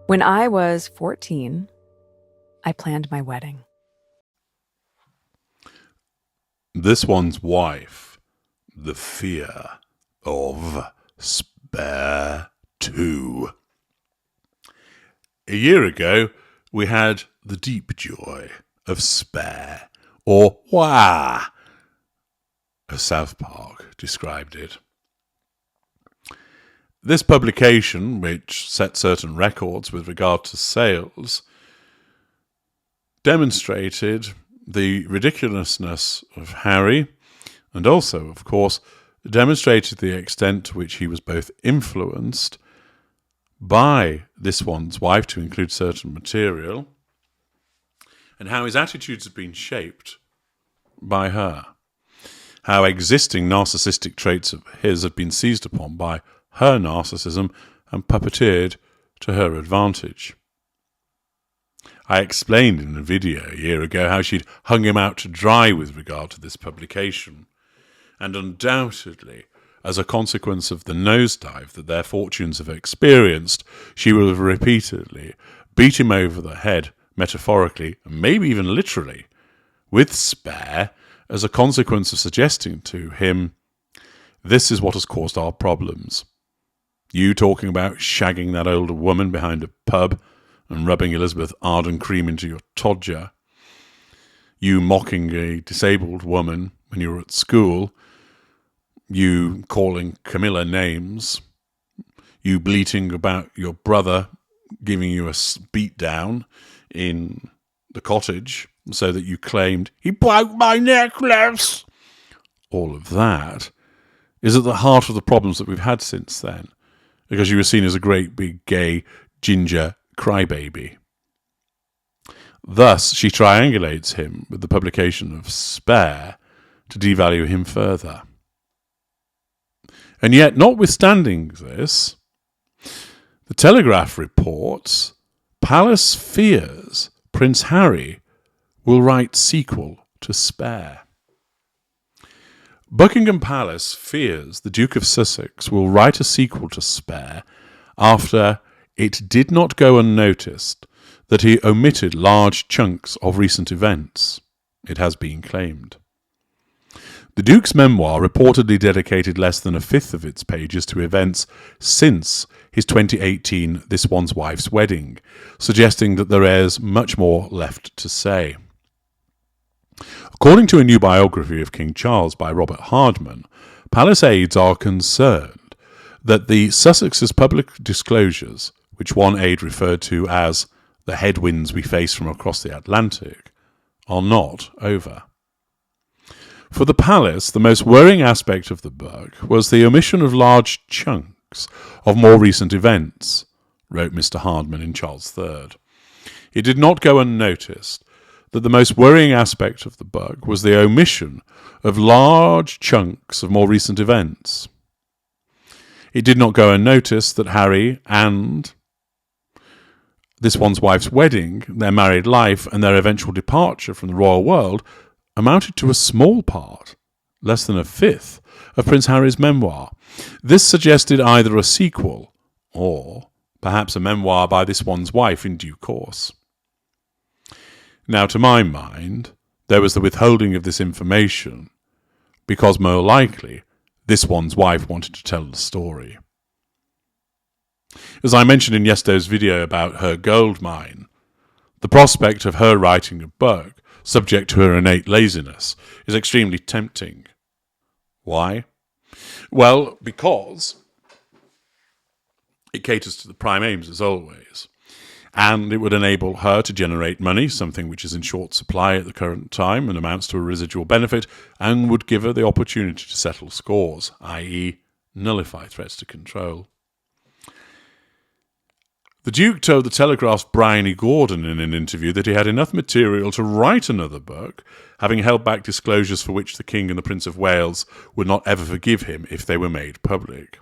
When I was 14, I planned my wedding. This one's wife. The fear of Spare 2. A year ago, we had the deep joy of Spare, or Wah, as South Park described it. This publication, which set certain records with regard to sales, demonstrated the ridiculousness of Harry, and also, of course, demonstrated the extent to which he was both influenced by this one's wife to include certain material, and how his attitudes have been shaped by her. How existing narcissistic traits of his have been seized upon by her narcissism and puppeteered to her advantage. I explained in a video a year ago how she'd hung him out to dry with regard to this publication, and undoubtedly, as a consequence of the nosedive that their fortunes have experienced, she will have repeatedly beat him over the head, metaphorically, and maybe even literally, with Spare, as a consequence of suggesting to him, this is what has caused our problems. You talking about shagging that older woman behind a pub and rubbing Elizabeth Arden cream into your todger. You mocking a disabled woman when you were at school. You calling Camilla names. You bleating about your brother giving you a beat down in the cottage so that you claimed, he broke my necklace. All of that is at the heart of the problems that we've had since then, because you were seen as a great big gay ginger crybaby. Thus, she triangulates him with the publication of Spare to devalue him further. And yet, notwithstanding this, the Telegraph reports Palace fears Prince Harry will write sequel to Spare. Buckingham Palace fears the Duke of Sussex will write a sequel to Spare after it did not go unnoticed that he omitted large chunks of recent events, it has been claimed. The Duke's memoir reportedly dedicated less than a fifth of its pages to events since his 2018 This One's Wife's wedding, suggesting that there is much more left to say. According to a new biography of King Charles by Robert Hardman, Palace aides are concerned that the Sussex's public disclosures, which one aide referred to as the headwinds we face from across the Atlantic, are not over. For the palace, the most worrying aspect of the book was the omission of large chunks of more recent events, wrote Mr. Hardman in Charles III. It did not go unnoticed that the most worrying aspect of the book was the omission of large chunks of more recent events. It did not go unnoticed that Harry and This One's Wife's wedding, their married life, and their eventual departure from the royal world amounted to a small part, less than a fifth, of Prince Harry's memoir. This suggested either a sequel or perhaps a memoir by This One's Wife in due course. Now, to my mind, there was the withholding of this information because more likely This One's Wife wanted to tell the story. As I mentioned in yesterday's video about her gold mine, the prospect of her writing a book subject to her innate laziness is extremely tempting. Why? Well, because it caters to the prime aims as always, and it would enable her to generate money, something which is in short supply at the current time and amounts to a residual benefit, and would give her the opportunity to settle scores, i.e. nullify threats to control. The Duke told the Telegraph's Brian E. Gordon in an interview that he had enough material to write another book, having held back disclosures for which the King and the Prince of Wales would not ever forgive him if they were made public.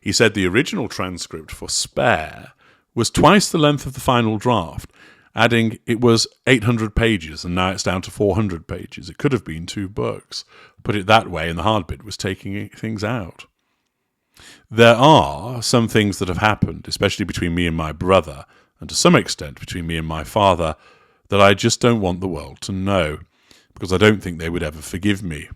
He said the original transcript for Spare was twice the length of the final draft, adding it was 800 pages and now it's down to 400 pages. It could have been 2 books. Put it that way, and the hard bit was taking things out. There are some things that have happened, especially between me and my brother, and to some extent between me and my father, that I just don't want the world to know, because I don't think they would ever forgive me.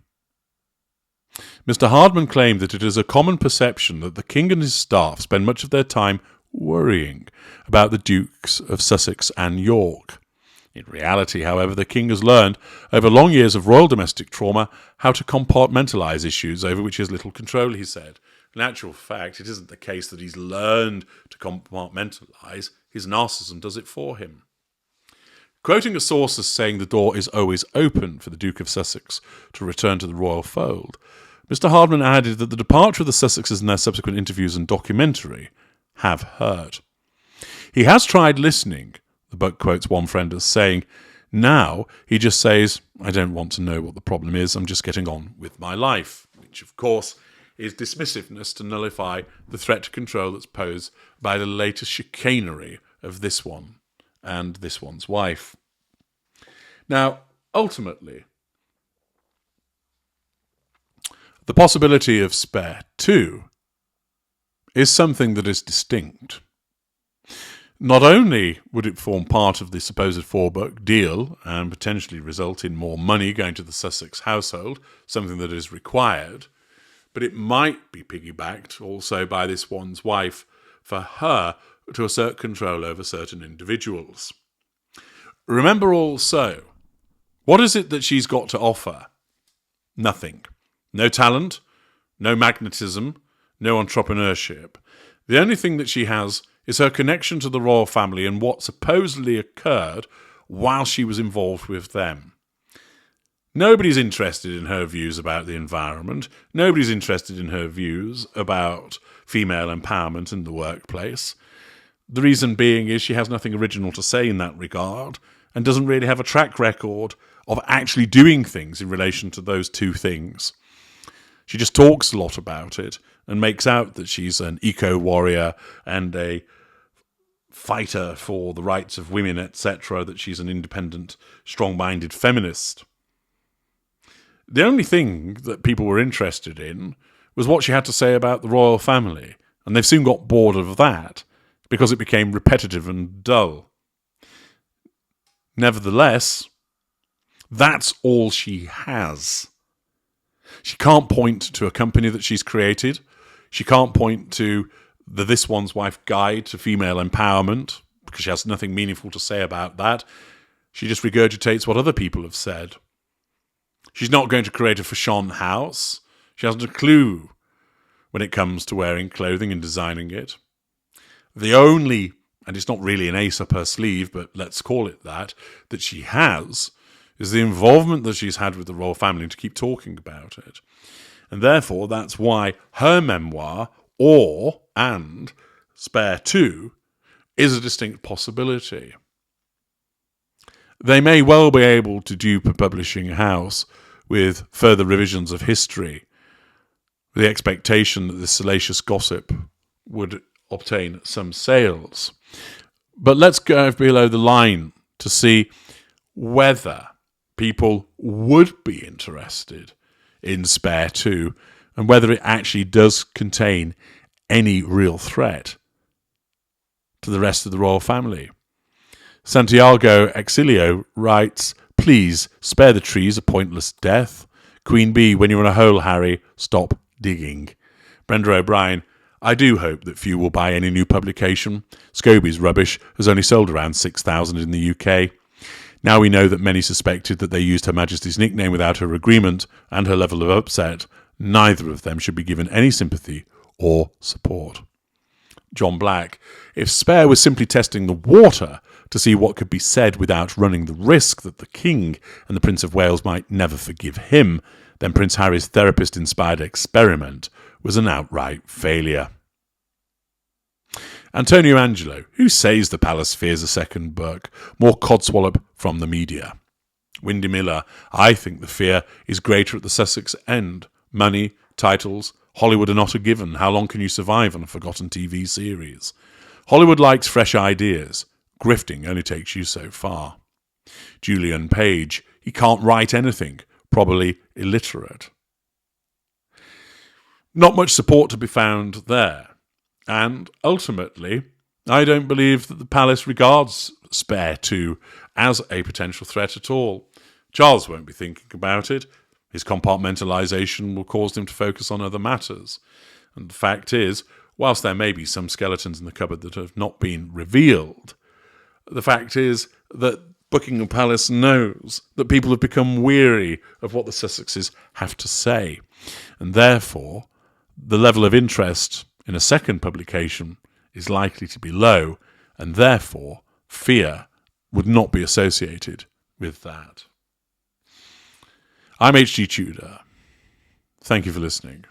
Mr. Hardman claimed that it is a common perception that the King and his staff spend much of their time worrying about the Dukes of Sussex and York. In reality, however, the King has learned, over long years of royal domestic trauma, how to compartmentalise issues over which he has little control, he said. In actual fact, it isn't the case that he's learned to compartmentalise, his narcissism does it for him. Quoting a source as saying the door is always open for the Duke of Sussex to return to the royal fold, Mr. Hardman added that the departure of the Sussexes and their subsequent interviews and documentary have hurt. He has tried listening, the book quotes one friend as saying, now he just says, I don't want to know what the problem is, I'm just getting on with my life, which of course is dismissiveness to nullify the threat to control that's posed by the latest chicanery of this one and this one's wife. Now, ultimately, the possibility of Spare 2 is something that is distinct. Not only would it form part of the supposed 4-book deal and potentially result in more money going to the Sussex household, something that is required, but it might be piggybacked also by this one's wife for her to assert control over certain individuals. Remember also, what is it that she's got to offer? Nothing. No talent, no magnetism, no entrepreneurship. The only thing that she has is her connection to the royal family and what supposedly occurred while she was involved with them. Nobody's interested in her views about the environment. Nobody's interested in her views about female empowerment in the workplace. The reason being is she has nothing original to say in that regard and doesn't really have a track record of actually doing things in relation to those two things. She just talks a lot about it and makes out that she's an eco-warrior and a fighter for the rights of women, etc., that she's an independent, strong-minded feminist. The only thing that people were interested in was what she had to say about the royal family, and they've soon got bored of that because it became repetitive and dull. Nevertheless, that's all she has. She can't point to a company that she's created. She can't point to the This One's Wife Guide to Female Empowerment because she has nothing meaningful to say about that. She just regurgitates what other people have said. She's not going to create a fashion house. She hasn't a clue when it comes to wearing clothing and designing it. The only, and it's not really an ace up her sleeve, but let's call it that she has is the involvement that she's had with the royal family to keep talking about it. And therefore, that's why her memoir, and Spare 2, is a distinct possibility. They may well be able to dupe a publishing house with further revisions of history, with the expectation that this salacious gossip would obtain some sales. But let's go below the line to see whether people would be interested in Spare 2 and whether it actually does contain any real threat to the rest of the royal family. Santiago Exilio writes, please spare the trees a pointless death. Queen Bee, when you're in a hole, Harry, stop digging. Brenda O'Brien, I do hope that few will buy any new publication. Scobie's rubbish has only sold around 6,000 in the UK. Now we know that many suspected that they used Her Majesty's nickname without her agreement and her level of upset. Neither of them should be given any sympathy or support. John Black, if Spare was simply testing the water to see what could be said without running the risk that the King and the Prince of Wales might never forgive him, then Prince Harry's therapist-inspired experiment was an outright failure. Antonio Angelo, who says the palace fears a second book? More codswallop from the media. Windy Miller, I think the fear is greater at the Sussex end. Money, titles, Hollywood are not a given. How long can you survive on a forgotten TV series? Hollywood likes fresh ideas. Grifting only takes you so far. Julian Page, he can't write anything. Probably illiterate. not much support to be found there. And ultimately, I don't believe that the palace regards Spare 2 as a potential threat at all. Charles won't be thinking about it. His compartmentalisation will cause him to focus on other matters. And the fact is, whilst there may be some skeletons in the cupboard that have not been revealed, the fact is that Buckingham Palace knows that people have become weary of what the Sussexes have to say. And therefore, the level of interest in a second publication is likely to be low, and therefore fear would not be associated with that. I'm H.G. Tudor. Thank you for listening.